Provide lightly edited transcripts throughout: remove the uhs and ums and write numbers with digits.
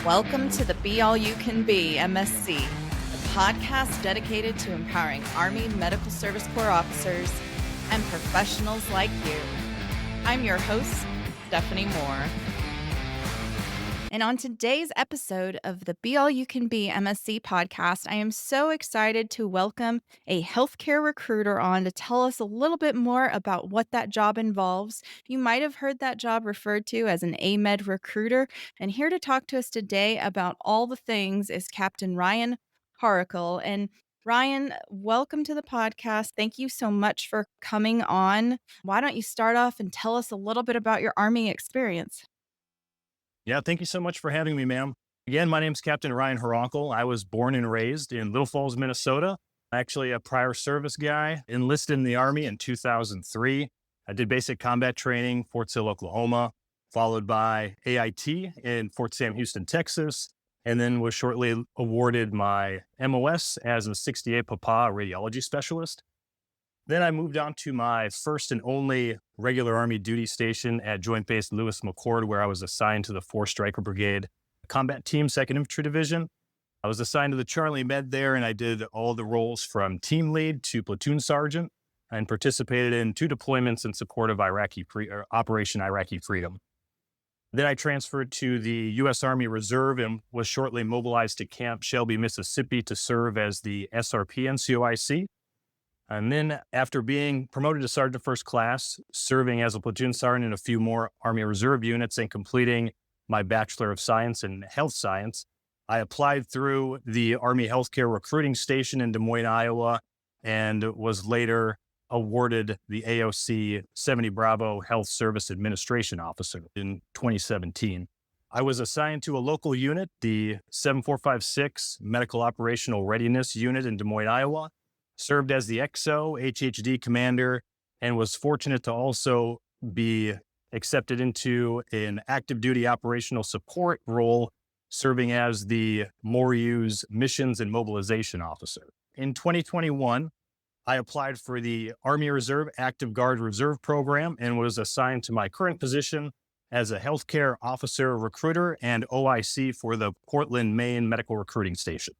Welcome to the Be All You Can Be MSC, a podcast dedicated to empowering Army Medical Service Corps officers and professionals like you. I'm your host, Stephanie Moore. And on today's episode of the Be All You Can Be MSC podcast, I am so excited to welcome a healthcare recruiter on to tell us a little bit more about what that job involves. You might have heard that job referred to as an AMEDD recruiter. And here to talk to us today about all the things is Captain Ryan Harakel. And Ryan, welcome to the podcast. Thank you so much for coming on. Why don't you start off and tell us a little bit about your Army experience? Yeah, thank you so much for having me, ma'am. Again, my name's Captain Ryan Harakel. I was born and raised in Little Falls, Minnesota. Actually, a prior service guy, enlisted in the Army in 2003. I did basic combat training, Fort Sill, Oklahoma, followed by AIT in Fort Sam, Houston, Texas, and then was shortly awarded my MOS as a 68 Papa Radiology Specialist. Then I moved on to my first and only regular Army duty station at Joint Base Lewis-McChord, where I was assigned to the 4th Stryker Brigade Combat Team, 2nd Infantry Division. I was assigned to the Charlie Med there, and I did all the roles from team lead to platoon sergeant and participated in 2 deployments in support of Operation Iraqi Freedom. Then I transferred to the U.S. Army Reserve and was shortly mobilized to Camp Shelby, Mississippi to serve as the SRP NCOIC. And then after being promoted to Sergeant First Class, serving as a platoon sergeant in a few more Army Reserve units and completing my Bachelor of Science in Health Science, I applied through the Army Healthcare Recruiting Station in Des Moines, Iowa, and was later awarded the AOC 70 Bravo Health Service Administration Officer in 2017. I was assigned to a local unit, the 7456 Medical Operational Readiness Unit in Des Moines, Iowa, served as the XO HHC Commander, and was fortunate to also be accepted into an active duty operational support role, serving as the Moriu's Missions and Mobilization Officer. In 2021, I applied for the Army Reserve Active Guard Reserve Program and was assigned to my current position as a healthcare officer recruiter and OIC for the Portland, Maine Medical Recruiting Station.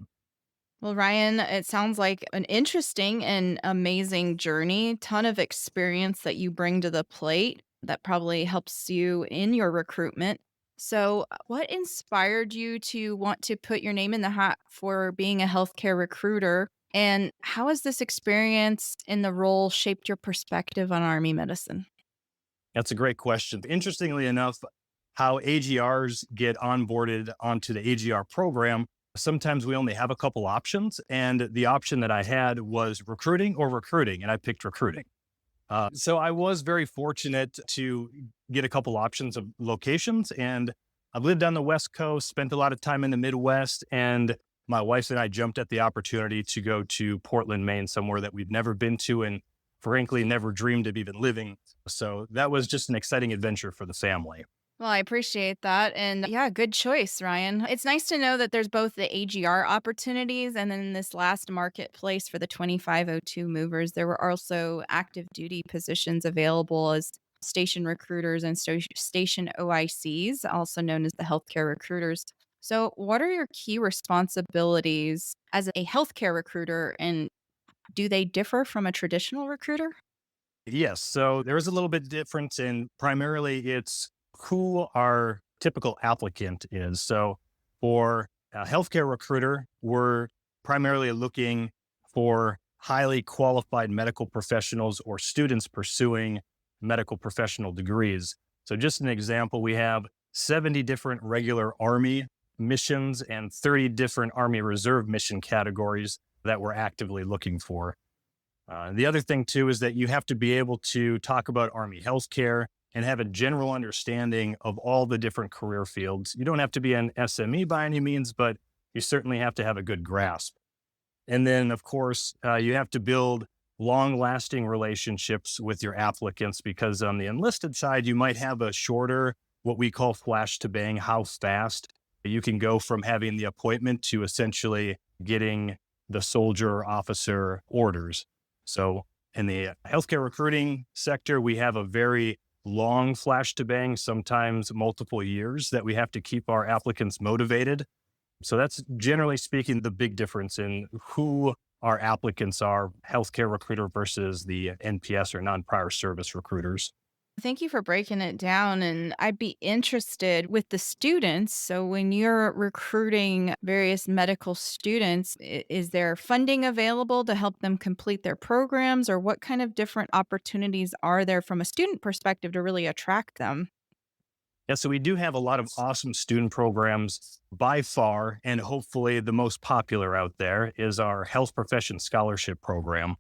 Well, Ryan, it sounds like an interesting and amazing journey, ton of experience that you bring to the plate that probably helps you in your recruitment. So, what inspired you to want to put your name in the hat for being a healthcare recruiter? And how has this experience in the role shaped your perspective on Army medicine? That's a great question. Interestingly enough, how AGRs get onboarded onto the AGR program, sometimes we only have a couple options, and the option that I had was recruiting or recruiting, and I picked recruiting. So I was very fortunate to get a couple options of locations, and I've lived on the West Coast, spent a lot of time in the Midwest, and my wife and I jumped at the opportunity to go to Portland, Maine, somewhere that we've never been to and frankly never dreamed of even living. So that was just an exciting adventure for the family. Well, I appreciate that. And yeah, good choice, Ryan. It's nice to know that there's both the AGR opportunities and then this last marketplace for the 2502 movers. There were also active duty positions available as station recruiters and station OICs, also known as the healthcare recruiters. So, what are your key responsibilities as a healthcare recruiter, and do they differ from a traditional recruiter? Yes, so there is a little bit difference, and primarily it's who our typical applicant is. So for a healthcare recruiter, we're primarily looking for highly qualified medical professionals or students pursuing medical professional degrees. So just an example, we have 70 different regular Army missions and 30 different Army Reserve mission categories that we're actively looking for. The other thing too is that you have to be able to talk about Army healthcare and have a general understanding of all the different career fields. You don't have to be an SME by any means, but you certainly have to have a good grasp. And then, of course, you have to build long-lasting relationships with your applicants, because on the enlisted side, you might have a shorter, what we call flash to bang, how fast you can go from having the appointment to essentially getting the soldier or officer orders. So in the healthcare recruiting sector, we have a very long flash to bang, sometimes multiple years that we have to keep our applicants motivated. So that's generally speaking the big difference in who our applicants are, healthcare recruiter versus the NPS or non-prior service recruiters. Thank you for breaking it down. And I'd be interested with the students. So, when you're recruiting various medical students, is there funding available to help them complete their programs, or what kind of different opportunities are there from a student perspective to really attract them? Yeah, so we do have a lot of awesome student programs. By far, and hopefully the most popular out there, is our Health Profession Scholarship Program.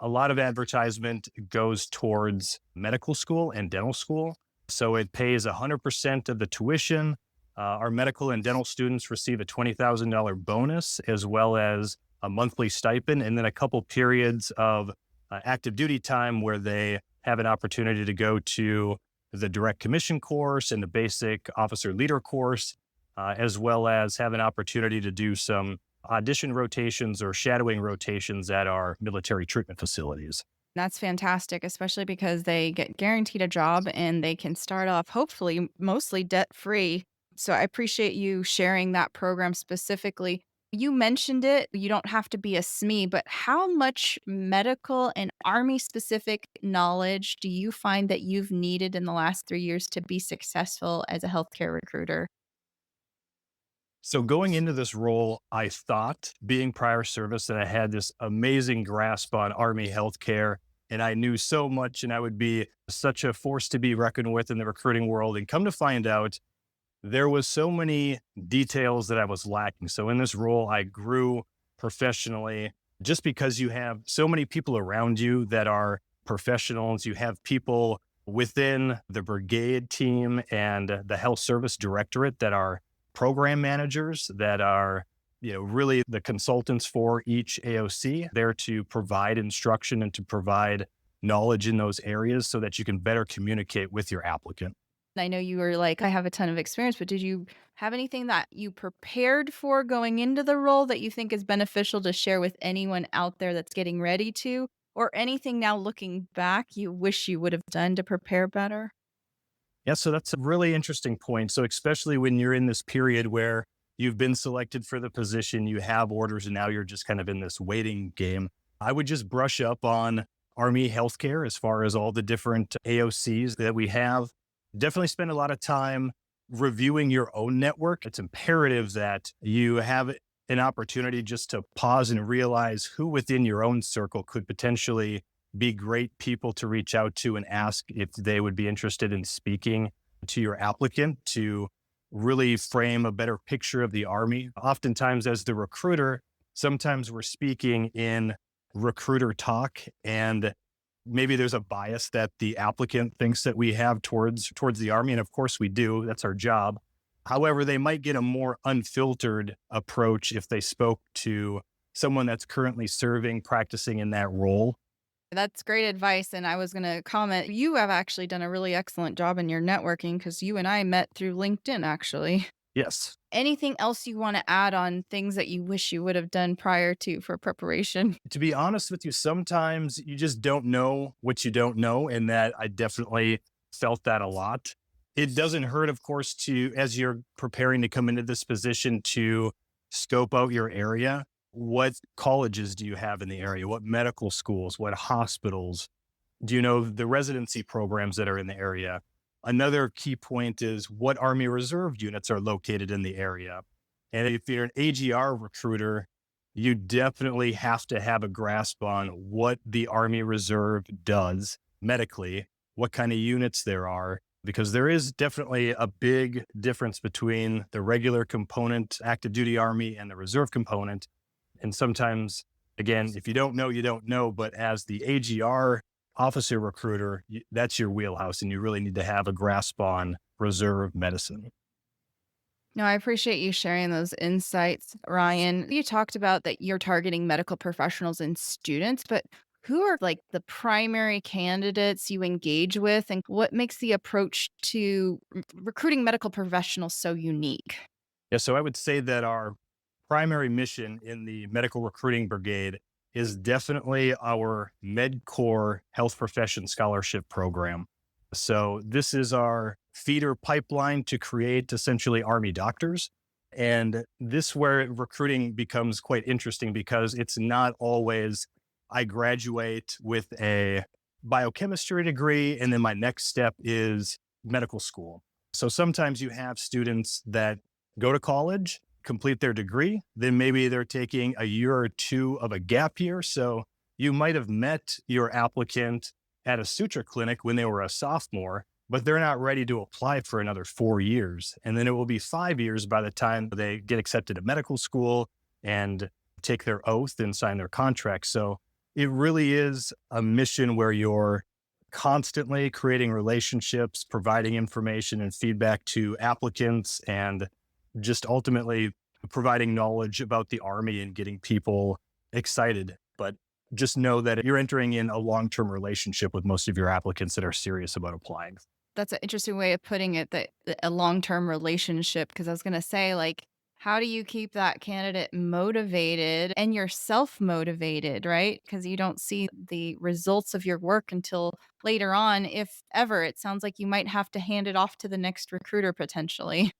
A lot of advertisement goes towards medical school and dental school. So it pays 100% of the tuition. Our medical and dental students receive a $20,000 bonus, as well as a monthly stipend, and then a couple periods of active duty time where they have an opportunity to go to the direct commission course and the basic officer leader course, as well as have an opportunity to do some audition rotations or shadowing rotations at our military treatment facilities. That's fantastic, especially because they get guaranteed a job and they can start off hopefully mostly debt free. So I appreciate you sharing that program specifically. You mentioned it, you don't have to be a SME, but how much medical and Army specific knowledge do you find that you've needed in the last 3 years to be successful as a healthcare recruiter? So going into this role, I thought, being prior service, that I had this amazing grasp on Army healthcare, and I knew so much, and I would be such a force to be reckoned with in the recruiting world. And come to find out, there was so many details that I was lacking. So in this role, I grew professionally just because you have so many people around you that are professionals. You have people within the brigade team and the health service directorate that are program managers, that are, really the consultants for each AOC, there to provide instruction and to provide knowledge in those areas so that you can better communicate with your applicant. I know you were like, I have a ton of experience, but did you have anything that you prepared for going into the role that you think is beneficial to share with anyone out there that's getting ready to? Or anything now looking back you wish you would have done to prepare better? Yeah, so that's a really interesting point. So, especially when you're in this period where you've been selected for the position, you have orders, and now you're just kind of in this waiting game, I would just brush up on Army healthcare as far as all the different AOCs that we have. Definitely spend a lot of time reviewing your own network. It's imperative that you have an opportunity just to pause and realize who within your own circle could potentially be great people to reach out to and ask if they would be interested in speaking to your applicant, to really frame a better picture of the Army. Oftentimes, as the recruiter, sometimes we're speaking in recruiter talk, and maybe there's a bias that the applicant thinks that we have towards the Army, and of course we do. That's our job. However, they might get a more unfiltered approach if they spoke to someone that's currently serving, practicing in that role. That's great advice. And I was going to comment, you have actually done a really excellent job in your networking because you and I met through LinkedIn, actually. Yes. Anything else you want to add on things that you wish you would have done prior to for preparation? To be honest with you, sometimes you just don't know what you don't know. And that I definitely felt that a lot. It doesn't hurt, of course, as you're preparing to come into this position, to scope out your area. What colleges do you have in the area? What medical schools? What hospitals? Do you know the residency programs that are in the area? Another key point is what Army Reserve units are located in the area. And if you're an AGR recruiter, you definitely have to have a grasp on what the Army Reserve does medically, what kind of units there are, because there is definitely a big difference between the regular component, active duty Army, and the reserve component. And sometimes, again, if you don't know, you don't know. But as the AGR officer recruiter, that's your wheelhouse, and you really need to have a grasp on reserve medicine. No, I appreciate you sharing those insights, Ryan. You talked about that you're targeting medical professionals and students, but who are like the primary candidates you engage with, and what makes the approach to recruiting medical professionals so unique? Yeah, so I would say that our primary mission in the Medical Recruiting Brigade is definitely our MedCorps Health Profession Scholarship Program. So this is our feeder pipeline to create essentially Army doctors. And this where recruiting becomes quite interesting because it's not always I graduate with a biochemistry degree and then my next step is medical school. So sometimes you have students that go to college, complete their degree, then maybe they're taking a year or two of a gap year. So you might have met your applicant at a suture clinic when they were a sophomore, but they're not ready to apply for another 4 years. And then it will be 5 years by the time they get accepted to medical school and take their oath and sign their contract. So it really is a mission where you're constantly creating relationships, providing information and feedback to applicants, and just ultimately providing knowledge about the Army and getting people excited. But just know that you're entering in a long-term relationship with most of your applicants that are serious about applying. That's an interesting way of putting it, that a long-term relationship, because I was going to say, like, how do you keep that candidate motivated and yourself motivated, right? Because you don't see the results of your work until later on, if ever. It sounds like you might have to hand it off to the next recruiter potentially.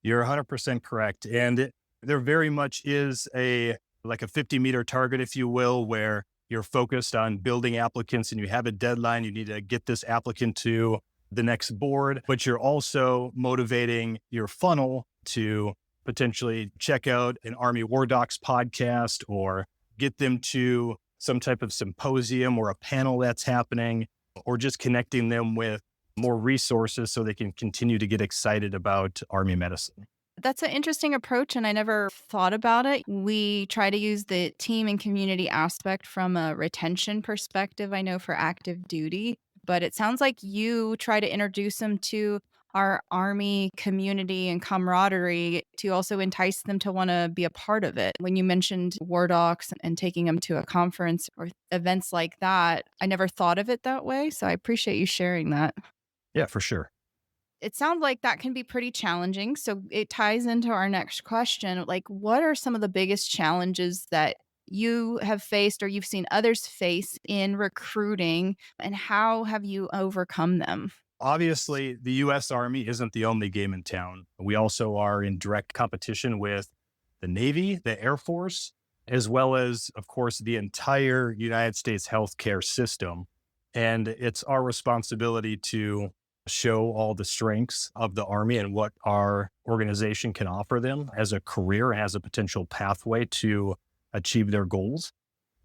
You're 100% correct. And there very much is a like a 50-meter target, if you will, where you're focused on building applicants and you have a deadline. You need to get this applicant to the next board, but you're also motivating your funnel to potentially check out an Army War Docs podcast or get them to some type of symposium or a panel that's happening, or just connecting them with more resources so they can continue to get excited about Army medicine. That's an interesting approach, and I never thought about it. We try to use the team and community aspect from a retention perspective, I know, for active duty, but it sounds like you try to introduce them to our Army community and camaraderie to also entice them to want to be a part of it. When you mentioned War Docs and taking them to a conference or events like that, I never thought of it that way. So I appreciate you sharing that. Yeah, for sure. It sounds like that can be pretty challenging. So it ties into our next question. Like, what are some of the biggest challenges that you have faced or you've seen others face in recruiting, and how have you overcome them? Obviously, the US Army isn't the only game in town. We also are in direct competition with the Navy, the Air Force, as well as, of course, the entire United States healthcare system. And it's our responsibility to show all the strengths of the Army and what our organization can offer them as a career, as a potential pathway to achieve their goals.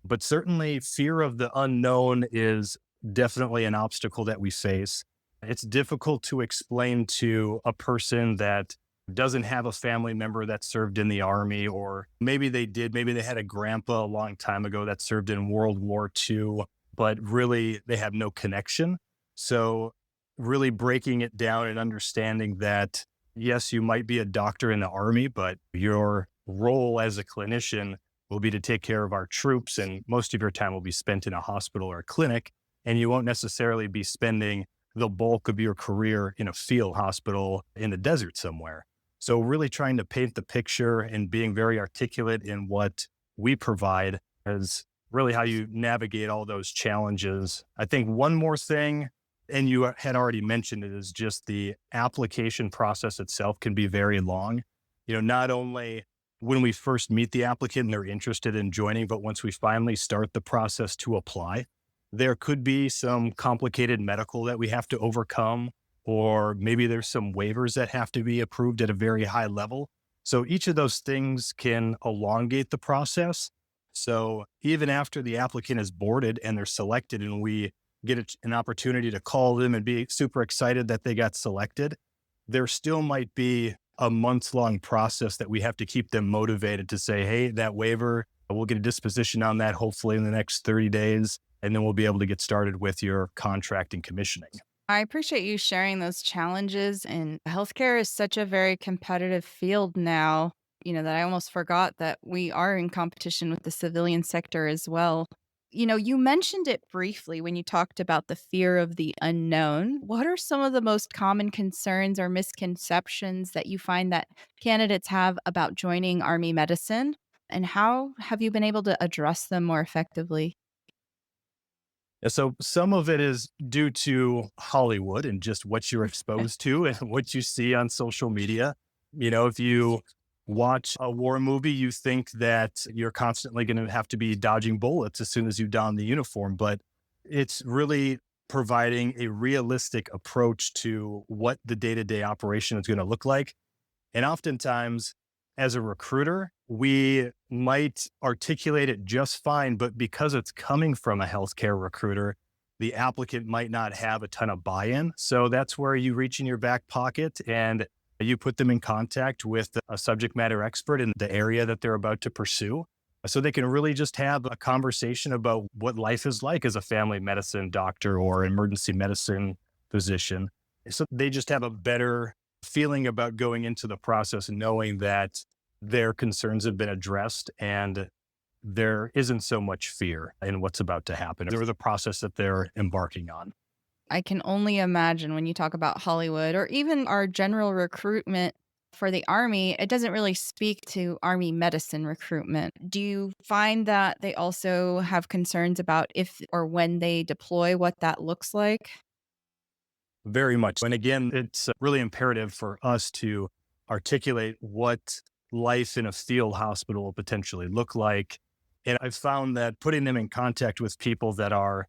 But certainly, fear of the unknown is definitely an obstacle that we face. It's difficult to explain to a person that doesn't have a family member that served in the Army, or maybe they did, maybe they had a grandpa a long time ago that served in World War II, but really they have no connection. So, really breaking it down and understanding that, yes, you might be a doctor in the Army, but your role as a clinician will be to take care of our troops, and most of your time will be spent in a hospital or a clinic, and you won't necessarily be spending the bulk of your career in a field hospital in the desert somewhere. So really trying to paint the picture and being very articulate in what we provide is really how you navigate all those challenges. I think one more thing, and you had already mentioned it, is just the application process itself can be very long. Not only when we first meet the applicant and they're interested in joining, but once we finally start the process to apply, there could be some complicated medical that we have to overcome, or maybe there's some waivers that have to be approved at a very high level. So each of those things can elongate the process. So even after the applicant is boarded and they're selected and we get an opportunity to call them and be super excited that they got selected, there still might be a months-long process that we have to keep them motivated to say, hey, that waiver, we'll get a disposition on that hopefully in the next 30 days. And then we'll be able to get started with your contract and commissioning. I appreciate you sharing those challenges. And healthcare is such a very competitive field now, that I almost forgot that we are in competition with the civilian sector as well. You mentioned it briefly when you talked about the fear of the unknown. What are some of the most common concerns or misconceptions that you find that candidates have about joining Army medicine? And how have you been able to address them more effectively? And so some of it is due to Hollywood and just what you're exposed to and what you see on social media. If you watch a war movie, you think that you're constantly going to have to be dodging bullets as soon as you don the uniform, but it's really providing a realistic approach to what the day-to-day operation is going to look like. And oftentimes, as a recruiter, we might articulate it just fine, but because it's coming from a healthcare recruiter, the applicant might not have a ton of buy-in. So that's where you reach in your back pocket and you put them in contact with a subject matter expert in the area that they're about to pursue. So they can really just have a conversation about what life is like as a family medicine doctor or emergency medicine physician. So they just have a better feeling about going into the process, knowing that their concerns have been addressed and there isn't so much fear in what's about to happen or the process that they're embarking on. I can only imagine when you talk about Hollywood or even our general recruitment for the Army, it doesn't really speak to Army medicine recruitment. Do you find that they also have concerns about if or when they deploy, what that looks like? Very much. And again, it's really imperative for us to articulate what life in a field hospital will potentially look like. And I've found that putting them in contact with people that are,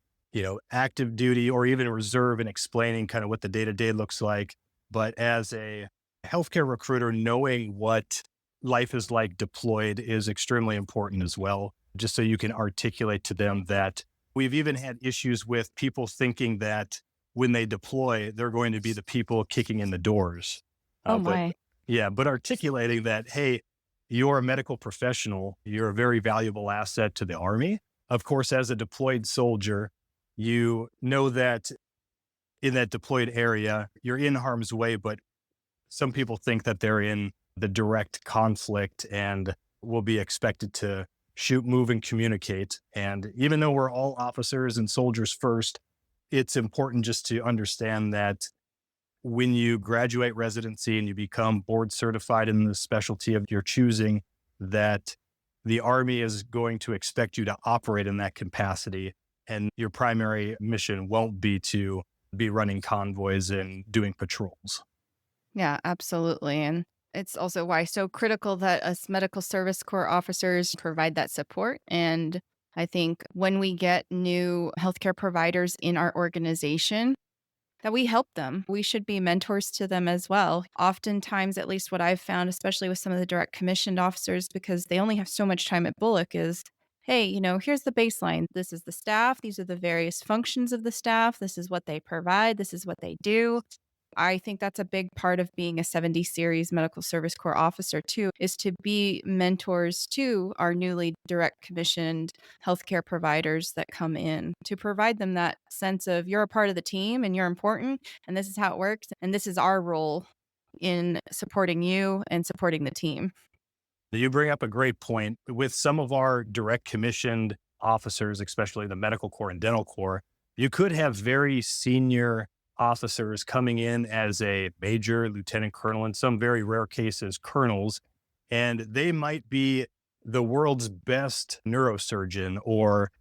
active duty or even reserve and explaining kind of what the day-to-day looks like. But as a healthcare recruiter, knowing what life is like deployed is extremely important as well, just so you can articulate to them that we've even had issues with people thinking that when they deploy, they're going to be the people kicking in the doors. Oh But my. yeah, but articulating that, hey, you're a medical professional, you're a very valuable asset to the Army. Of course, as a deployed soldier, you know that in that deployed area, you're in harm's way, but some people think that they're in the direct conflict and will be expected to shoot, move, and communicate. And even though we're all officers and soldiers first, it's important just to understand that when you graduate residency and you become board certified in the specialty of your choosing, that the Army is going to expect you to operate in that capacity. And your primary mission won't be to be running convoys and doing patrols. Yeah, absolutely. And it's also why it's so critical that us medical service corps officers provide that support. And I think when we get new healthcare providers in our organization, that we help them. We should be mentors to them as well. Oftentimes, at least what I've found, especially with some of the direct commissioned officers, because they only have so much time at Bullock, is hey, here's the baseline. This is the staff. These are the various functions of the staff. This is what they provide. This is what they do. I think that's a big part of being a 70 series medical service corps officer too, is to be mentors to our newly direct commissioned healthcare providers that come in, to provide them that sense of you're a part of the team and you're important and this is how it works and this is our role in supporting you and supporting the team. You bring up a great point. With some of our direct commissioned officers, especially the medical corps and dental corps, you could have very senior officers coming in as a major, lieutenant colonel, in some very rare cases, colonels, and they might be the world's best neurosurgeon or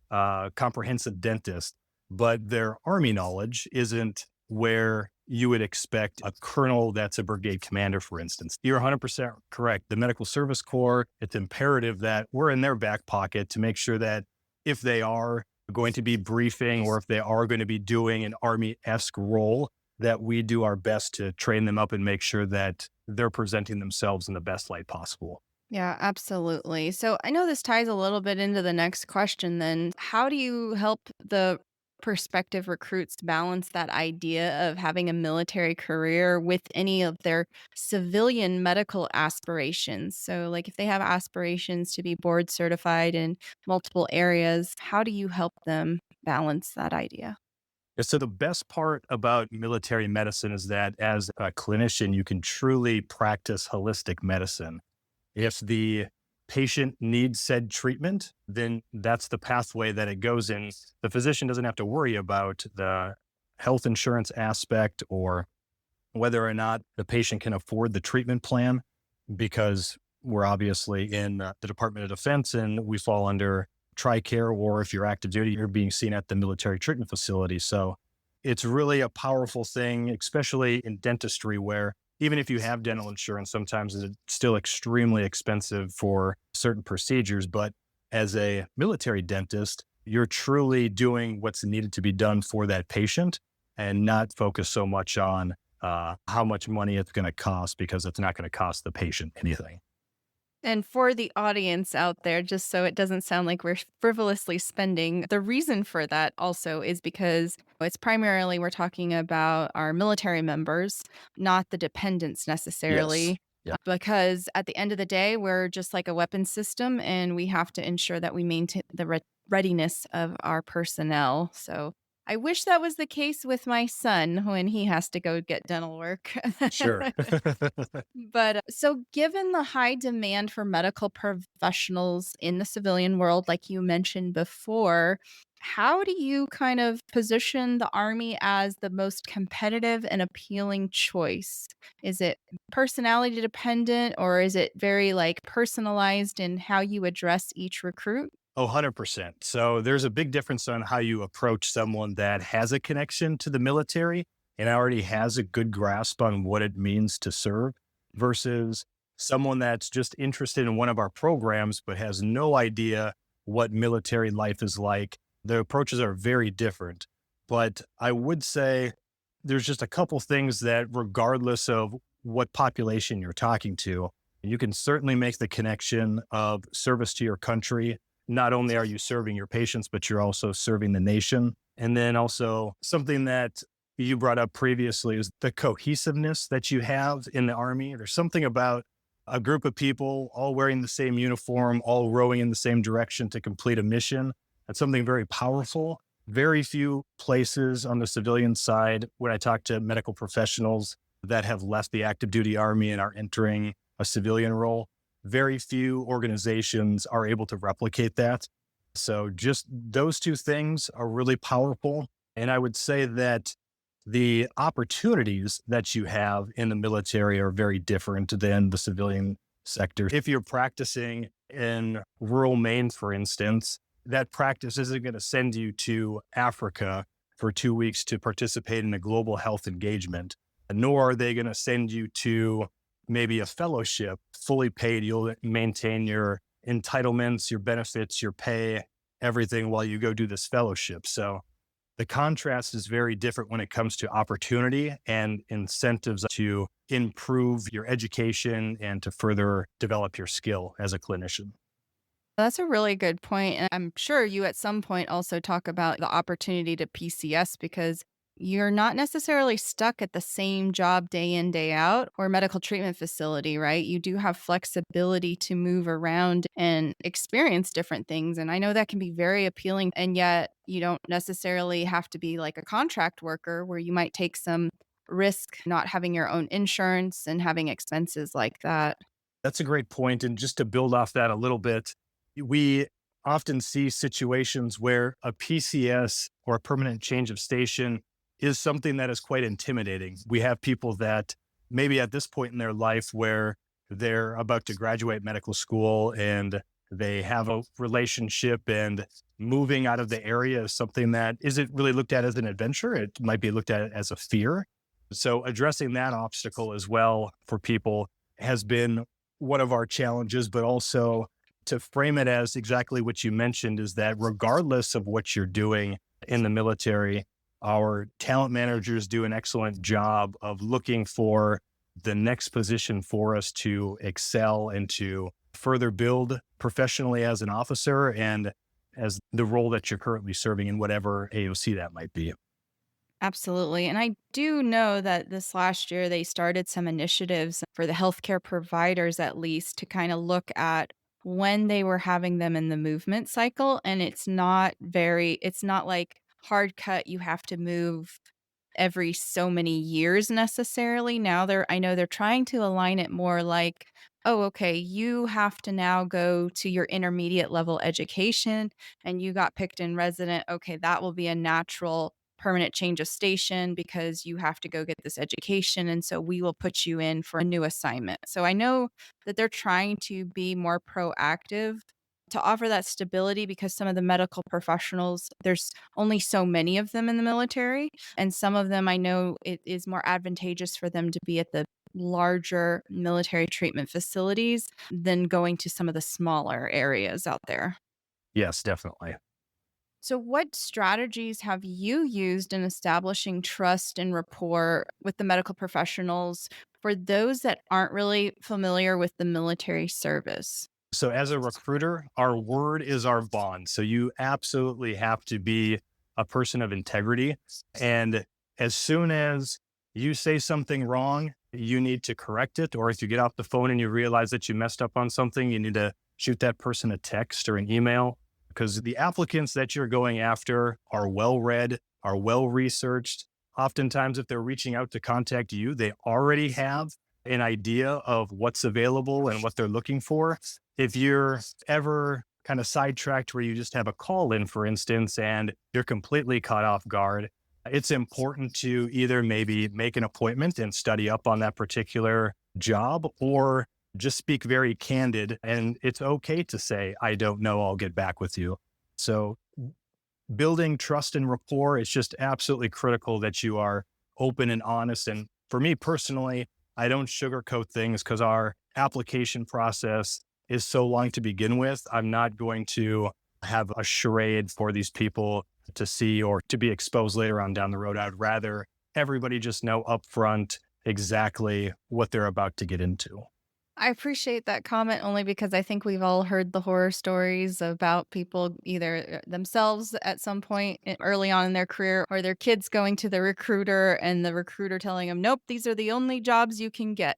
comprehensive dentist, but their Army knowledge isn't where you would expect a colonel that's a brigade commander, for instance. You're 100% correct. The Medical Service Corps, it's imperative that we're in their back pocket to make sure that if they are going to be briefing or if they are going to be doing an Army-esque role, that we do our best to train them up and make sure that they're presenting themselves in the best light possible. Yeah, absolutely. So I know this ties a little bit into the next question then. How do you help the prospective recruits balance that idea of having a military career with any of their civilian medical aspirations? So, like if they have aspirations to be board certified in multiple areas, how do you help them balance that idea? So the best part about military medicine is that as a clinician, you can truly practice holistic medicine. If the patient needs said treatment, then that's the pathway that it goes in. The physician doesn't have to worry about the health insurance aspect or whether or not the patient can afford the treatment plan, because we're obviously in the Department of Defense and we fall under TRICARE, or if you're active duty, you're being seen at the military treatment facility. So it's really a powerful thing, especially in dentistry, where even if you have dental insurance, sometimes it's still extremely expensive for certain procedures. But as a military dentist, you're truly doing what's needed to be done for that patient and not focus so much on how much money it's going to cost, because it's not going to cost the patient anything. And for the audience out there, just so it doesn't sound like we're frivolously spending, the reason for that also is because it's primarily we're talking about our military members, not the dependents Yes. necessarily. Yeah. Because at the end of the day, we're just like a weapons system and we have to ensure that we maintain the readiness of our personnel. So I wish that was the case with my son when he has to go get dental work. Sure. But so, given the high demand for medical professionals in the civilian world, like you mentioned before, how do you kind of position the Army as the most competitive and appealing choice? Is it personality dependent or is it very like personalized in how you address each recruit? Oh, 100%. So there's a big difference on how you approach someone that has a connection to the military and already has a good grasp on what it means to serve versus someone that's just interested in one of our programs but has no idea what military life is like. The approaches are very different. But I would say there's just a couple things that, regardless of what population you're talking to, you can certainly make the connection of service to your country. Not only are you serving your patients, but you're also serving the nation. And then also something that you brought up previously is the cohesiveness that you have in the Army. There's something about a group of people all wearing the same uniform, all rowing in the same direction to complete a mission. That's something very powerful. Very few places on the civilian side, when I talk to medical professionals that have left the active duty Army and are entering a civilian role, very few organizations are able to replicate that. So just those two things are really powerful. And I would say that the opportunities that you have in the military are very different than the civilian sector. If you're practicing in rural Maine, for instance, that practice isn't going to send you to Africa for 2 weeks to participate in a global health engagement, nor are they going to send you to maybe a fellowship fully paid. You'll maintain your entitlements, your benefits, your pay, everything while you go do this fellowship. So the contrast is very different when it comes to opportunity and incentives to improve your education and to further develop your skill as a clinician. That's a really good point, and I'm sure you at some point also talk about the opportunity to PCS because you're not necessarily stuck at the same job day in, day out or medical treatment facility, right? You do have flexibility to move around and experience different things, and I know that can be very appealing, and yet you don't necessarily have to be like a contract worker where you might take some risk not having your own insurance and having expenses like that. That's a great point. And just to build off that a little bit, we often see situations where a PCS or a permanent change of station is something that is quite intimidating. We have people that maybe at this point in their life where they're about to graduate medical school and they have a relationship, and moving out of the area is something that isn't really looked at as an adventure. It might be looked at as a fear. So addressing that obstacle as well for people has been one of our challenges, but also to frame it as exactly what you mentioned is that regardless of what you're doing in the military, our talent managers do an excellent job of looking for the next position for us to excel and to further build professionally as an officer and as the role that you're currently serving in whatever AOC that might be. Absolutely. And I do know that this last year they started some initiatives for the healthcare providers, at least, to kind of look at when they were having them in the movement cycle. And it's not like hard cut, you have to move every so many years necessarily. Now I know they're trying to align it more like, oh, okay, you have to now go to your intermediate level education and you got picked in resident. Okay, that will be a natural permanent change of station because you have to go get this education. And so we will put you in for a new assignment. So I know that they're trying to be more proactive to offer that stability because some of the medical professionals, there's only so many of them in the military. And some of them I know it is more advantageous for them to be at the larger military treatment facilities than going to some of the smaller areas out there. Yes, definitely. So, what strategies have you used in establishing trust and rapport with the medical professionals for those that aren't really familiar with the military service? So as a recruiter, our word is our bond. So you absolutely have to be a person of integrity. And as soon as you say something wrong, you need to correct it. Or if you get off the phone and you realize that you messed up on something, you need to shoot that person a text or an email, because the applicants that you're going after are well read, are well researched. Oftentimes, if they're reaching out to contact you, they already have an idea of what's available and what they're looking for. If you're ever kind of sidetracked where you just have a call in, for instance, and you're completely caught off guard, it's important to either maybe make an appointment and study up on that particular job, or just speak very candid. And it's okay to say, I don't know, I'll get back with you. So building trust and rapport, it's just absolutely critical that you are open and honest. And for me personally, I don't sugarcoat things because our application process is so long to begin with. I'm not going to have a charade for these people to see or to be exposed later on down the road. I'd rather everybody just know upfront exactly what they're about to get into. I appreciate that comment only because I think we've all heard the horror stories about people either themselves at some point early on in their career or their kids going to the recruiter and the recruiter telling them, nope, these are the only jobs you can get.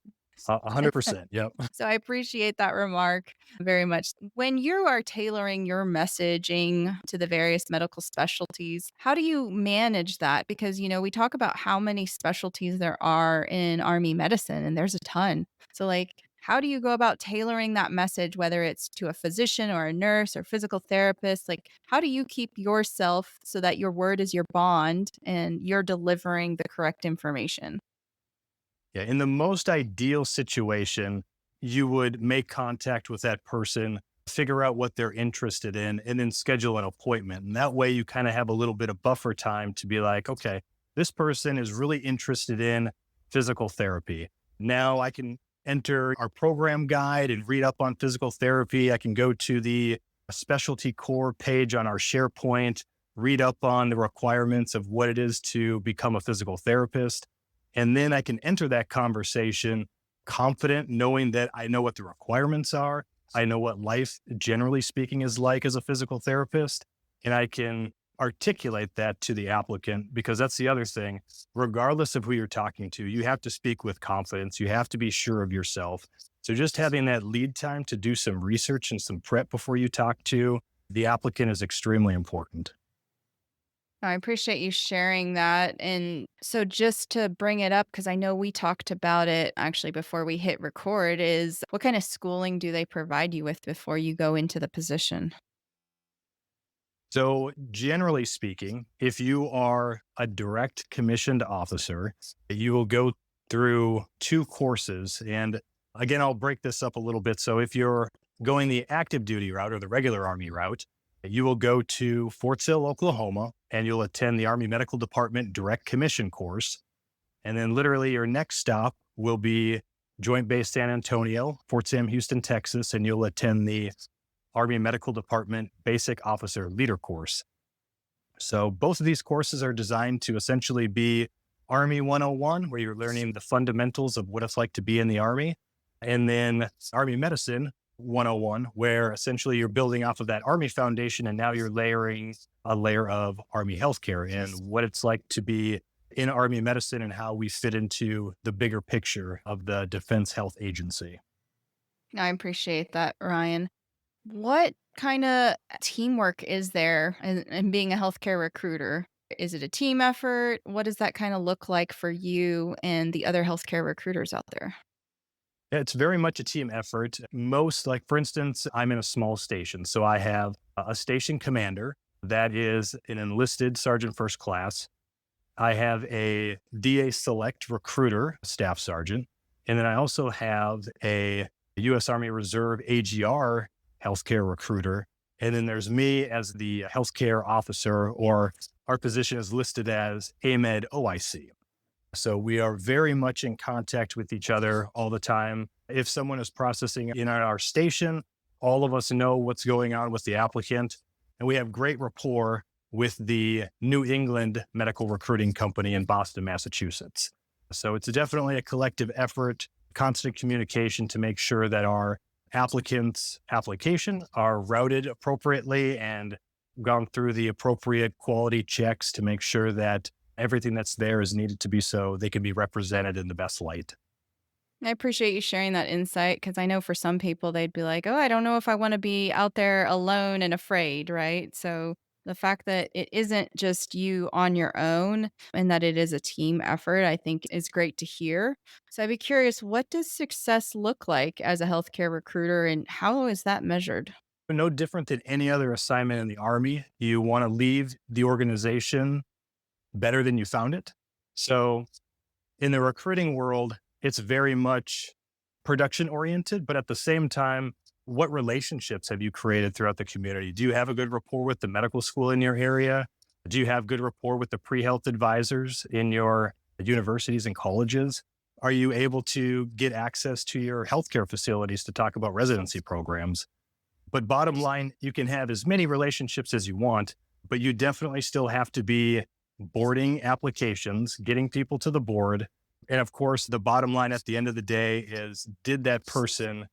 100%. Yep. So I appreciate that remark very much. When you are tailoring your messaging to the various medical specialties, how do you manage that? Because, we talk about how many specialties there are in Army medicine, and there's a ton. So, how do you go about tailoring that message, whether it's to a physician or a nurse or physical therapist? How do you keep yourself so that your word is your bond and you're delivering the correct information? Yeah. In the most ideal situation, you would make contact with that person, figure out what they're interested in, and then schedule an appointment. And that way you kind of have a little bit of buffer time to be like, okay, this person is really interested in physical therapy. Now I can enter our program guide and read up on physical therapy. I can go to the specialty core page on our SharePoint, read up on the requirements of what it is to become a physical therapist. And then I can enter that conversation confident, knowing that I know what the requirements are. I know what life, generally speaking, is like as a physical therapist. And I can articulate that to the applicant, because that's the other thing. Regardless of who you're talking to, you have to speak with confidence. You have to be sure of yourself. So just having that lead time to do some research and some prep before you talk to the applicant is extremely important. I appreciate you sharing that. And so, just to bring it up, because I know we talked about it actually before we hit record, is what kind of schooling do they provide you with before you go into the position? So generally speaking, if you are a direct commissioned officer, you will go through two courses. And again, I'll break this up a little bit. So if you're going the active duty route or the regular Army route, you will go to Fort Sill, Oklahoma, and you'll attend the Army Medical Department Direct Commission course. And then literally your next stop will be Joint Base San Antonio, Fort Sam Houston, Texas, and you'll attend the Army Medical Department Basic Officer Leader course. So both of these courses are designed to essentially be Army 101, where you're learning the fundamentals of what it's like to be in the Army, and then Army Medicine 101, where essentially you're building off of that Army foundation, and now you're layering a layer of Army healthcare and what it's like to be in Army medicine and how we fit into the bigger picture of the Defense Health Agency. I appreciate that, Ryan. What kind of teamwork is there in being a healthcare recruiter? Is it a team effort? What does that kind of look like for you and the other healthcare recruiters out there? Yeah, it's very much a team effort. Most, like for instance, I'm in a small station. So I have a station commander that is an enlisted sergeant first class. I have a DA select recruiter, staff sergeant. And then I also have a U.S. Army Reserve AGR healthcare recruiter. And then there's me as the healthcare officer, or our position is listed as AMEDD OIC. So we are very much in contact with each other all the time. If someone is processing in our station, all of us know what's going on with the applicant. And we have great rapport with the New England Medical Recruiting Company in Boston, Massachusetts. So it's definitely a collective effort, constant communication to make sure that our applicants' application are routed appropriately and gone through the appropriate quality checks to make sure that everything that's there is needed to be so they can be represented in the best light. I appreciate you sharing that insight because I know for some people they'd be like, "Oh, I don't know if I want to be out there alone and afraid," right? So the fact that it isn't just you on your own and that it is a team effort, I think is great to hear. So I'd be curious, what does success look like as a healthcare recruiter and how is that measured? No different than any other assignment in the Army. You want to leave the organization better than you found it. So in the recruiting world, it's very much production oriented, but at the same time, what relationships have you created throughout the community? Do you have a good rapport with the medical school in your area? Do you have good rapport with the pre-health advisors in your universities and colleges? Are you able to get access to your healthcare facilities to talk about residency programs? But bottom line, you can have as many relationships as you want, but you definitely still have to be boarding applications, getting people to the board. And of course, the bottom line at the end of the day is, did that person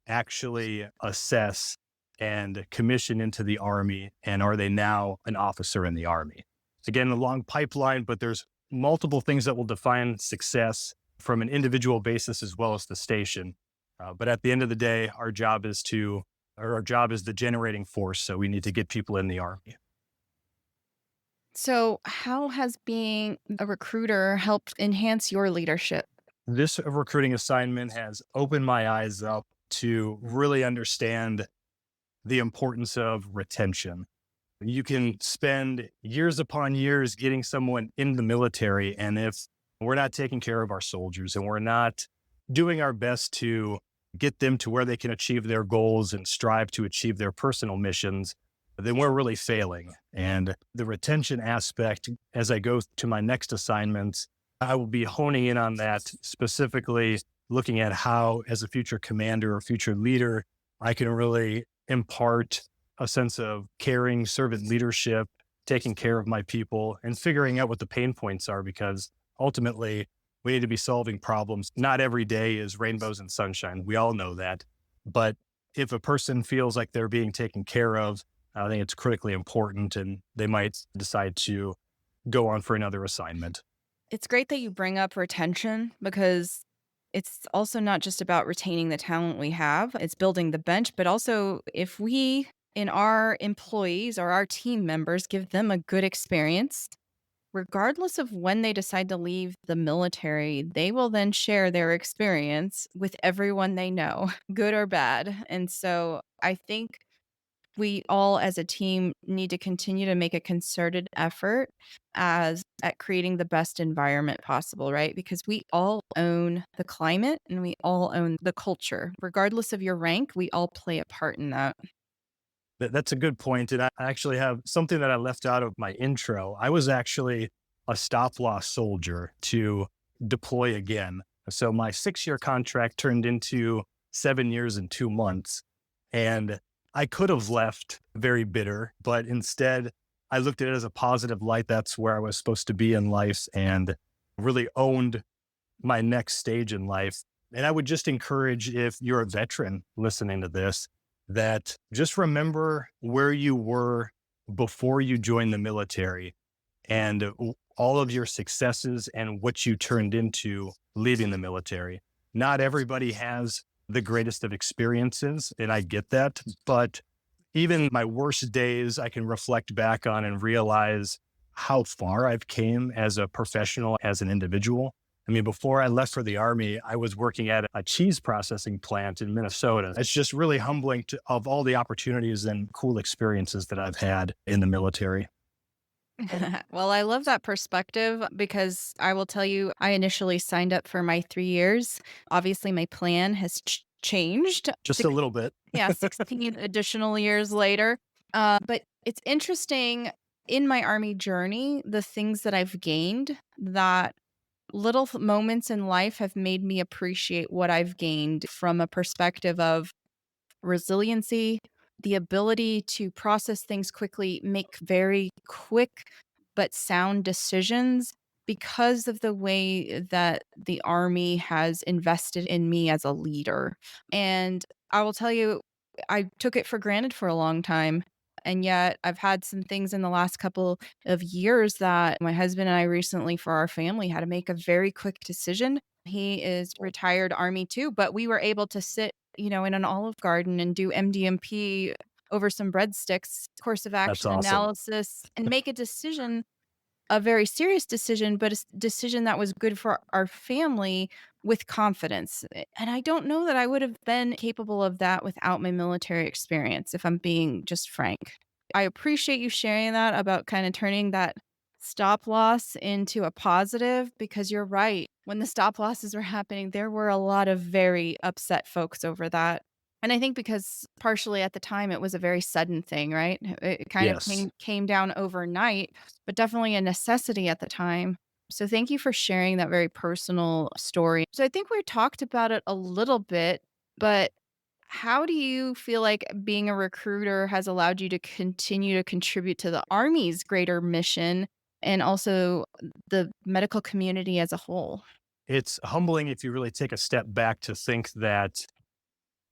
actually assess and commission into the Army? And are they now an officer in the Army? Again, a long pipeline, but there's multiple things that will define success from an individual basis as well as the station. But at the end of the day, our job is the generating force. So we need to get people in the Army. So, how has being a recruiter helped enhance your leadership? This recruiting assignment has opened my eyes up to really understand the importance of retention. You can spend years upon years getting someone in the military, and if we're not taking care of our soldiers and we're not doing our best to get them to where they can achieve their goals and strive to achieve their personal missions, then we're really failing. And the retention aspect, as I go to my next assignments, I will be honing in on that, specifically looking at how, as a future commander or future leader, I can really impart a sense of caring, servant leadership, taking care of my people, and figuring out what the pain points are, because ultimately we need to be solving problems. Not every day is rainbows and sunshine. We all know that. But if a person feels like they're being taken care of, I think it's critically important, and they might decide to go on for another assignment. It's great that you bring up retention because it's also not just about retaining the talent we have, it's building the bench, but also if we in our employees or our team members give them a good experience, regardless of when they decide to leave the military, they will then share their experience with everyone they know, good or bad. And so I think we all as a team need to continue to make a concerted effort as at creating the best environment possible, right? Because we all own the climate and we all own the culture. Regardless of your rank, we all play a part in that. That's a good point. And I actually have something that I left out of my intro. I was actually a stop loss soldier to deploy again. So my 6-year contract turned into 7 years and 2 months. And I could have left very bitter, but instead I looked at it as a positive light. That's where I was supposed to be in life, and really owned my next stage in life. And I would just encourage, if you're a veteran listening to this, that just remember where you were before you joined the military, and all of your successes and what you turned into leaving the military. Not everybody has the greatest of experiences, and I get that, but even my worst days, I can reflect back on and realize how far I've came as a professional, as an individual. I mean, before I left for the Army, I was working at a cheese processing plant in Minnesota. It's just really humbling of all the opportunities and cool experiences that I've had in the military. Well, I love that perspective because I will tell you, I initially signed up for my 3 years. Obviously, my plan has changed. Just a little bit. Yeah, 16 additional years later. But it's interesting in my Army journey, the things that I've gained, that little moments in life have made me appreciate what I've gained from a perspective of resiliency, the ability to process things quickly, make very quick but sound decisions because of the way that the Army has invested in me as a leader. And I will tell you, I took it for granted for a long time. And yet, I've had some things in the last couple of years that my husband and I recently, for our family, had to make a very quick decision. He is retired Army too, but we were able to sit, in an Olive Garden and do MDMP over some breadsticks, course of That's action awesome. analysis, and make a decision, a very serious decision, but decision that was good for our family with confidence. And I don't know that I would have been capable of that without my military experience, if I'm being just frank. I appreciate you sharing that about kind of turning that stop loss into a positive, because you're right. When the stop losses were happening, there were a lot of very upset folks over that. And I think because partially at the time it was a very sudden thing, right? It kind of Yes. came down overnight, but definitely a necessity at the time. So thank you for sharing that very personal story. So I think we talked about it a little bit, but how do you feel like being a recruiter has allowed you to continue to contribute to the Army's greater mission and also the medical community as a whole? It's humbling if you really take a step back to think that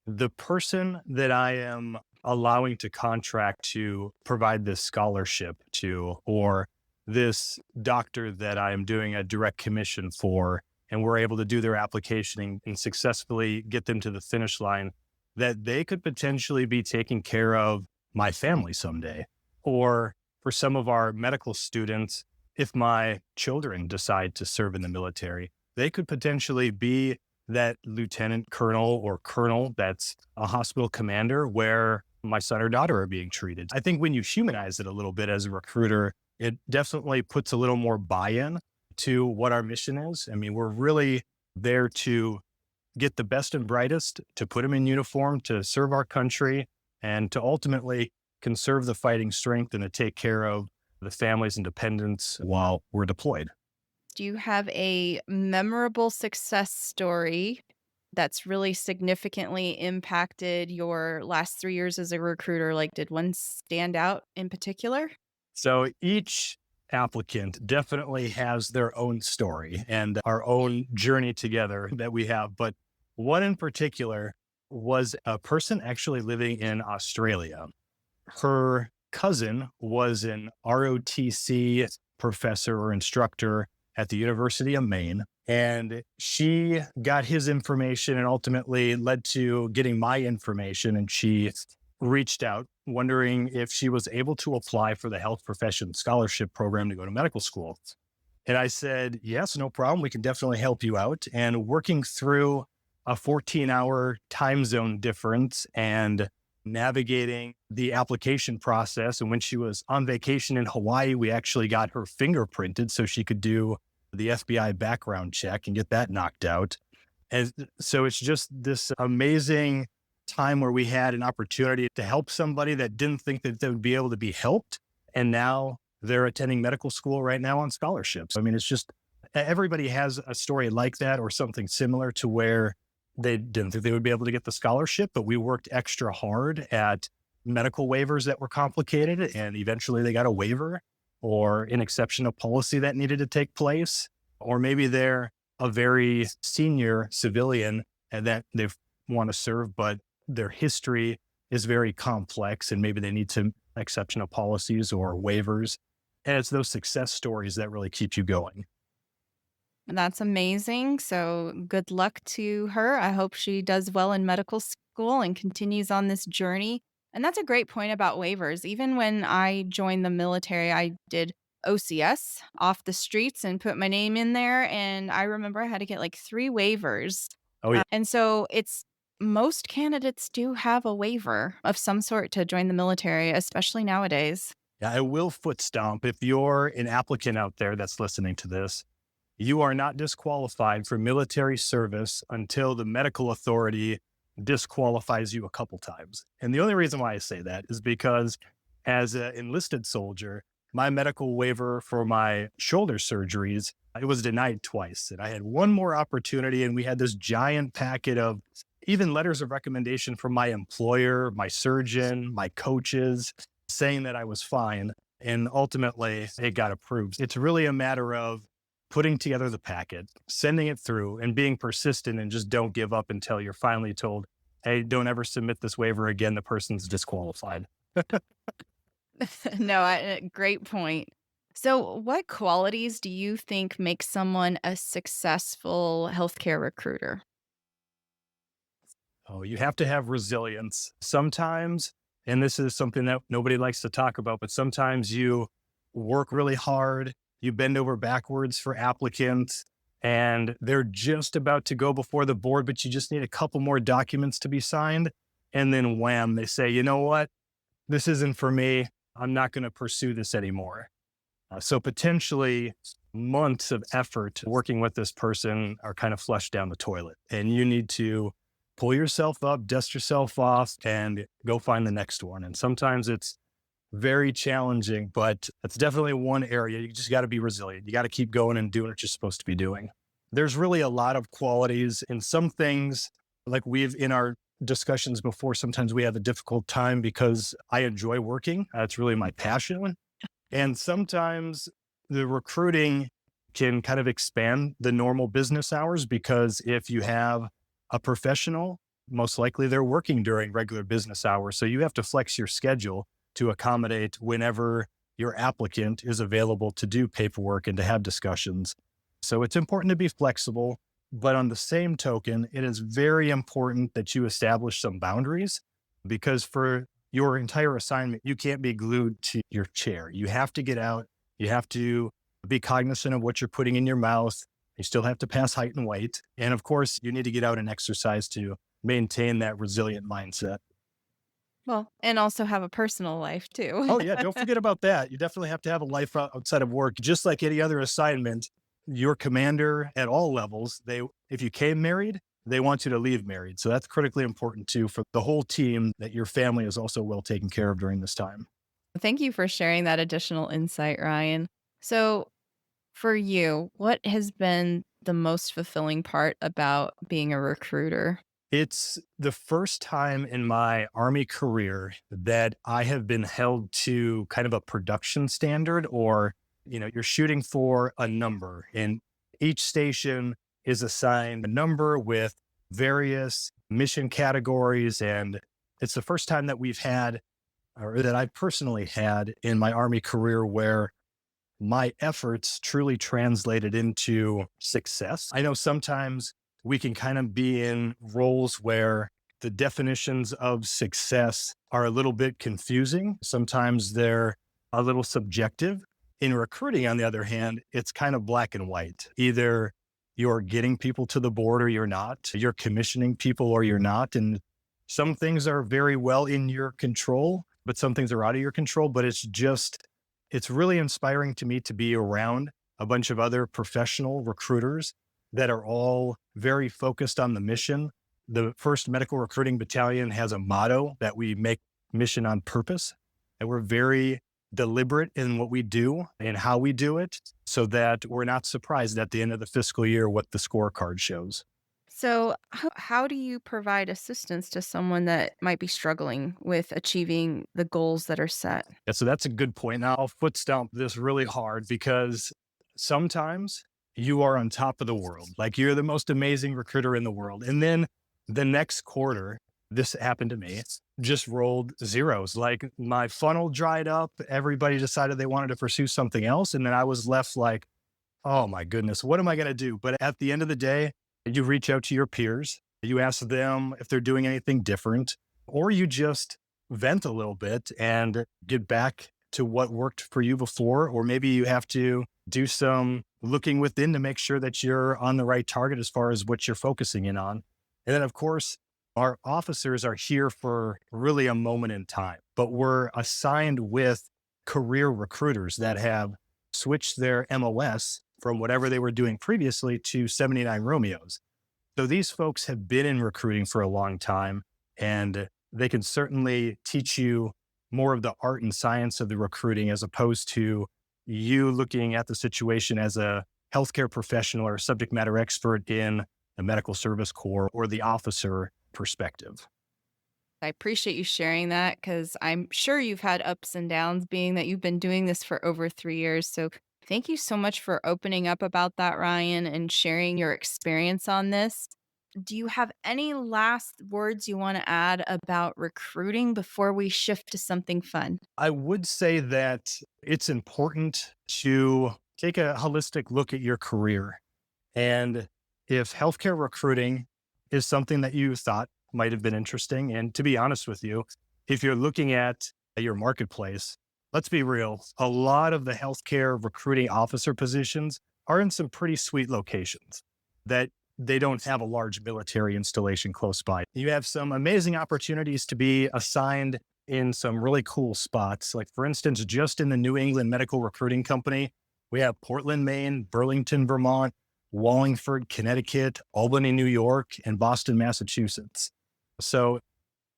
the person that I am allowing to contract to provide this scholarship to, or this doctor that I am doing a direct commission for, and we're able to do their application and successfully get them to the finish line, that they could potentially be taking care of my family someday. Or for some of our medical students, if my children decide to serve in the military, they could potentially be that lieutenant colonel or colonel that's a hospital commander where my son or daughter are being treated. I think when you humanize it a little bit as a recruiter, it definitely puts a little more buy-in to what our mission is. I mean, we're really there to get the best and brightest, to put them in uniform, to serve our country, and to ultimately conserve the fighting strength and to take care of the families and dependents while we're deployed. Do you have a memorable success story that's really significantly impacted your last 3 years as a recruiter? Like, did one stand out in particular? So each applicant definitely has their own story and our own journey together that we have. But one in particular was a person actually living in Australia. Her cousin was an ROTC professor or instructor at the University of Maine. And she got his information and ultimately led to getting my information. And she reached out wondering if she was able to apply for the health profession scholarship program to go to medical school. And I said, yes, no problem. We can definitely help you out. And working through a 14-hour time zone difference and navigating the application process. And when she was on vacation in Hawaii, we actually got her fingerprinted so she could do the FBI background check and get that knocked out. And so it's just this amazing time where we had an opportunity to help somebody that didn't think that they would be able to be helped. And now they're attending medical school right now on scholarships. I mean, it's just everybody has a story like that or something similar to where they didn't think they would be able to get the scholarship, but we worked extra hard at medical waivers that were complicated. And eventually they got a waiver or an exception of policy that needed to take place. Or maybe they're a very senior civilian and that they want to serve, but their history is very complex and maybe they need some exception of policies or waivers. And it's those success stories that really keep you going. That's amazing. So good luck to her. I hope she does well in medical school and continues on this journey. And that's a great point about waivers. Even when I joined the military, I did OCS off the streets and put my name in there. And I remember I had to get like 3 waivers. Oh, yeah. And so it's most candidates do have a waiver of some sort to join the military, especially nowadays. Yeah, I will foot stomp. If you're an applicant out there that's listening to this, you are not disqualified for military service until the medical authority disqualifies you a couple times. And the only reason why I say that is because as an enlisted soldier, my medical waiver for my shoulder surgeries, it was denied twice. And I had one more opportunity, and we had this giant packet of even letters of recommendation from my employer, my surgeon, my coaches, saying that I was fine. And ultimately, it got approved. It's really a matter of putting together the packet, sending it through, and being persistent, and just don't give up until you're finally told, hey, don't ever submit this waiver again. The person's disqualified. No, great point. So, what qualities do you think make someone a successful healthcare recruiter? Oh, you have to have resilience. Sometimes, and this is something that nobody likes to talk about, but sometimes you work really hard, you bend over backwards for applicants, and they're just about to go before the board, but you just need a couple more documents to be signed. And then wham, they say, you know what? This isn't for me. I'm not going to pursue this anymore. So potentially months of effort working with this person are kind of flushed down the toilet, and you need to pull yourself up, dust yourself off, and go find the next one. And sometimes it's very challenging, but it's definitely one area. You just got to be resilient. You got to keep going and doing what you're supposed to be doing. There's really a lot of qualities in some things, like we've in our discussions before, sometimes we have a difficult time because I enjoy working. That's really my passion. And sometimes the recruiting can kind of expand the normal business hours, because if you have a professional, most likely they're working during regular business hours. So you have to flex your schedule to accommodate whenever your applicant is available to do paperwork and to have discussions. So it's important to be flexible. But on the same token, it is very important that you establish some boundaries, because for your entire assignment, you can't be glued to your chair. You have to get out. You have to be cognizant of what you're putting in your mouth. You still have to pass height and weight. And of course, you need to get out and exercise to maintain that resilient mindset. Well, and also have a personal life too. Oh, yeah. Don't forget about that. You definitely have to have a life outside of work. Just like any other assignment, your commander at all levels, if you came married, they want you to leave married. So that's critically important too, for the whole team, that your family is also well taken care of during this time. Thank you for sharing that additional insight, Ryan. So, for you, what has been the most fulfilling part about being a recruiter? It's the first time in my Army career that I have been held to kind of a production standard, or, you're shooting for a number, and each station is assigned a number with various mission categories. And it's the first time that we've had, or that I personally had in my Army career, where my efforts truly translated into success. I know sometimes we can kind of be in roles where the definitions of success are a little bit confusing. Sometimes they're a little subjective. In recruiting, on the other hand, it's kind of black and white. Either you're getting people to the board or you're not. You're commissioning people or you're not. And some things are very well in your control, but some things are out of your control. But it's really inspiring to me to be around a bunch of other professional recruiters that are all very focused on the mission. The 1st Medical Recruiting Battalion has a motto that we make mission on purpose, and we're very deliberate in what we do and how we do it, so that we're not surprised at the end of the fiscal year what the scorecard shows. So, how do you provide assistance to someone that might be struggling with achieving the goals that are set? Yeah, so that's a good point. Now I'll foot stomp this really hard, because sometimes you are on top of the world, like you're the most amazing recruiter in the world. And then the next quarter, this happened to me, just rolled zeros. Like my funnel dried up. Everybody decided they wanted to pursue something else. And then I was left like, oh my goodness, what am I going to do? But at the end of the day, you reach out to your peers, you ask them if they're doing anything different, or you just vent a little bit and get back to what worked for you before. Or maybe you have to do some looking within to make sure that you're on the right target as far as what you're focusing in on. And then, of course, our officers are here for really a moment in time, but we're assigned with career recruiters that have switched their MOS from whatever they were doing previously to 79 Romeos. So these folks have been in recruiting for a long time, and they can certainly teach you more of the art and science of the recruiting as opposed to you looking at the situation as a healthcare professional or subject matter expert in the medical service corps or the officer perspective. I appreciate you sharing that because I'm sure you've had ups and downs being that you've been doing this for over 3 years. So thank you so much for opening up about that, Ryan, and sharing your experience on this. Do you have any last words you want to add about recruiting before we shift to something fun? I would say that it's important to take a holistic look at your career. And if healthcare recruiting is something that you thought might have been interesting, and to be honest with you, if you're looking at your marketplace, let's be real, a lot of the healthcare recruiting officer positions are in some pretty sweet locations that they don't have a large military installation close by. You have some amazing opportunities to be assigned in some really cool spots. Like, for instance, just in the New England Medical Recruiting Company, we have Portland, Maine, Burlington, Vermont, Wallingford, Connecticut, Albany, New York, and Boston, Massachusetts. So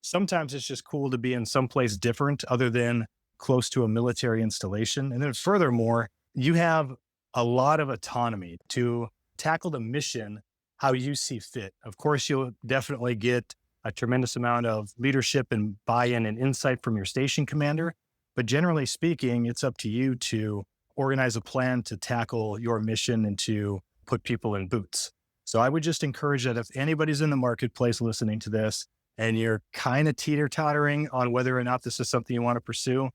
sometimes it's just cool to be in someplace different other than close to a military installation. And then furthermore, you have a lot of autonomy to tackle the mission how you see fit. Of course, you'll definitely get a tremendous amount of leadership and buy-in and insight from your station commander. But generally speaking, it's up to you to organize a plan to tackle your mission and to put people in boots. So I would just encourage that if anybody's in the marketplace listening to this and you're kind of teeter-tottering on whether or not this is something you want to pursue,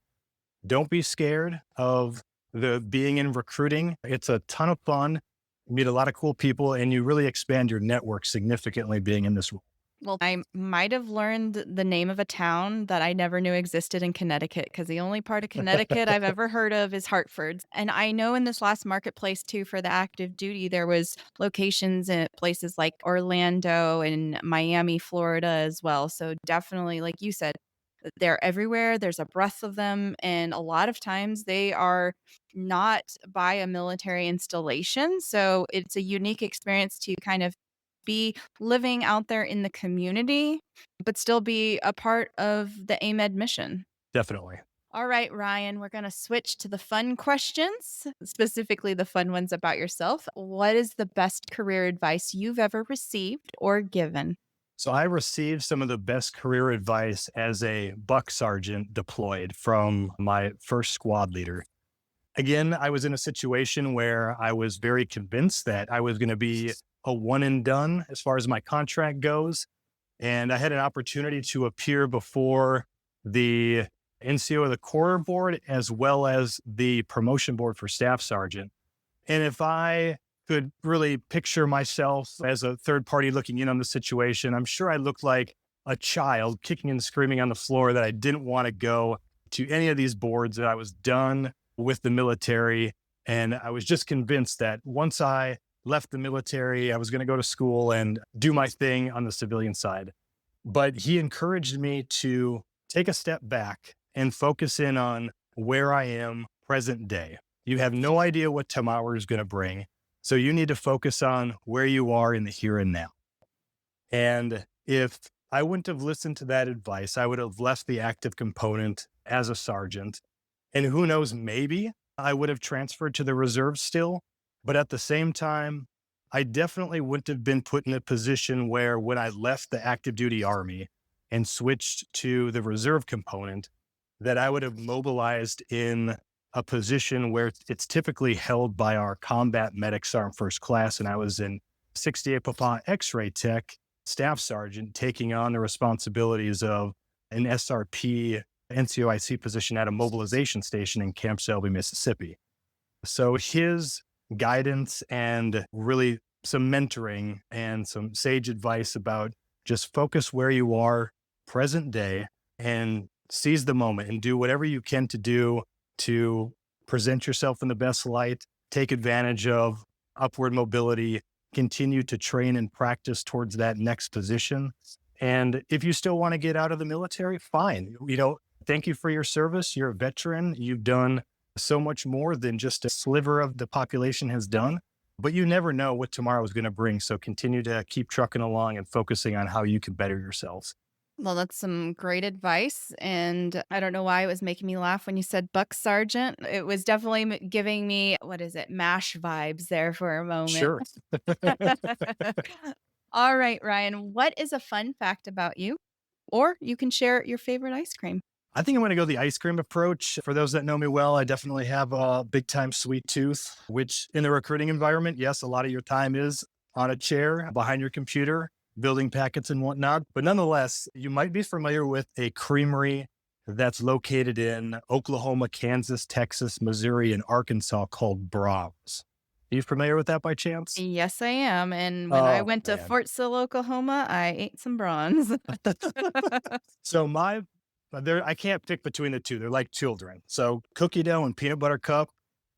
don't be scared of the being in recruiting. It's a ton of fun. You meet a lot of cool people and you really expand your network significantly being in this role. Well, I might have learned the name of a town that I never knew existed in Connecticut because the only part of Connecticut I've ever heard of is Hartford. And I know in this last marketplace too for the active duty, there was locations in places like Orlando and Miami, Florida as well. So definitely, like you said, they're everywhere. There's a breadth of them. And a lot of times they are not by a military installation. So it's a unique experience to kind of be living out there in the community, but still be a part of the AMEDD mission. Definitely. All right, Ryan, we're going to switch to the fun questions, specifically the fun ones about yourself. What is the best career advice you've ever received or given? So I received some of the best career advice as a buck sergeant deployed from my first squad leader. Again, I was in a situation where I was very convinced that I was going to be a one and done as far as my contract goes. And I had an opportunity to appear before the NCO of the Corps Board as well as the promotion board for staff sergeant. And if I could really picture myself as a third party looking in on the situation, I'm sure I looked like a child kicking and screaming on the floor that I didn't want to go to any of these boards, that I was done with the military. And I was just convinced that once I left the military, I was going to go to school and do my thing on the civilian side. But he encouraged me to take a step back and focus in on where I am present day. You have no idea what tomorrow is going to bring. So you need to focus on where you are in the here and now. And if I wouldn't have listened to that advice, I would have left the active component as a sergeant. And who knows, maybe I would have transferred to the reserve still. But at the same time, I definitely wouldn't have been put in a position where when I left the active duty Army and switched to the reserve component, that I would have mobilized in a position where it's typically held by our combat medics, Sergeant First Class. And I was in 68 Papa X-ray Tech, staff sergeant, taking on the responsibilities of an SRP NCOIC position at a mobilization station in Camp Shelby, Mississippi. So his guidance and really some mentoring and some sage advice about just focus where you are present day and seize the moment and do whatever you can to do to present yourself in the best light, take advantage of upward mobility, continue to train and practice towards that next position. And if you still want to get out of the military, fine. Thank you for your service. You're a veteran. You've done so much more than just a sliver of the population has done. but you never know what tomorrow is going to bring. So continue to keep trucking along and focusing on how you can better yourselves. Well, that's some great advice. And I don't know why it was making me laugh when you said Buck Sergeant. It was definitely giving me, what is it, MASH vibes there for a moment. Sure. All right, Ryan, what is a fun fact about you? Or you can share your favorite ice cream. I think I'm going to go the ice cream approach. For those that know me well, I definitely have a big time sweet tooth, which in the recruiting environment, yes, a lot of your time is on a chair behind your computer, building packets and whatnot. But nonetheless, you might be familiar with a creamery that's located in Oklahoma, Kansas, Texas, Missouri, and Arkansas called Brahms. Are you familiar with that by chance? Yes, I am. And when I Oh, went to man. Fort Sill, Oklahoma, I ate some bronze. So I can't pick between the two. They're like children. So cookie dough and peanut butter cup,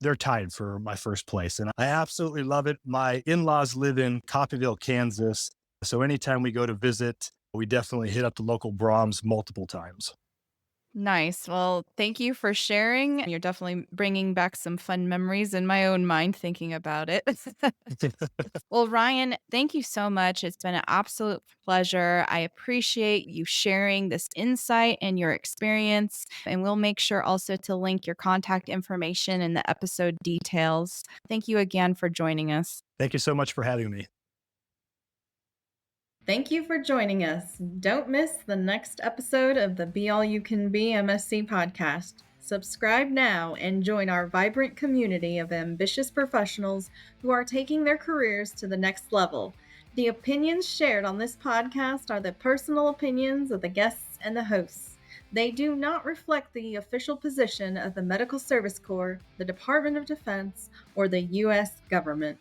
they're tied for my first place. And I absolutely love it. My in-laws live in Coffeyville, Kansas. So anytime we go to visit, we definitely hit up the local Brahms multiple times. Nice. Well, thank you for sharing. You're definitely bringing back some fun memories in my own mind thinking about it. Well, Ryan, thank you so much. It's been an absolute pleasure. I appreciate you sharing this insight and your experience. And we'll make sure also to link your contact information in the episode details. Thank you again for joining us. Thank you so much for having me. Thank you for joining us. Don't miss the next episode of the Be All You Can Be MSC podcast. Subscribe now and join our vibrant community of ambitious professionals who are taking their careers to the next level. The opinions shared on this podcast are the personal opinions of the guests and the hosts. They do not reflect the official position of the Medical Service Corps, the Department of Defense, or the U.S. government.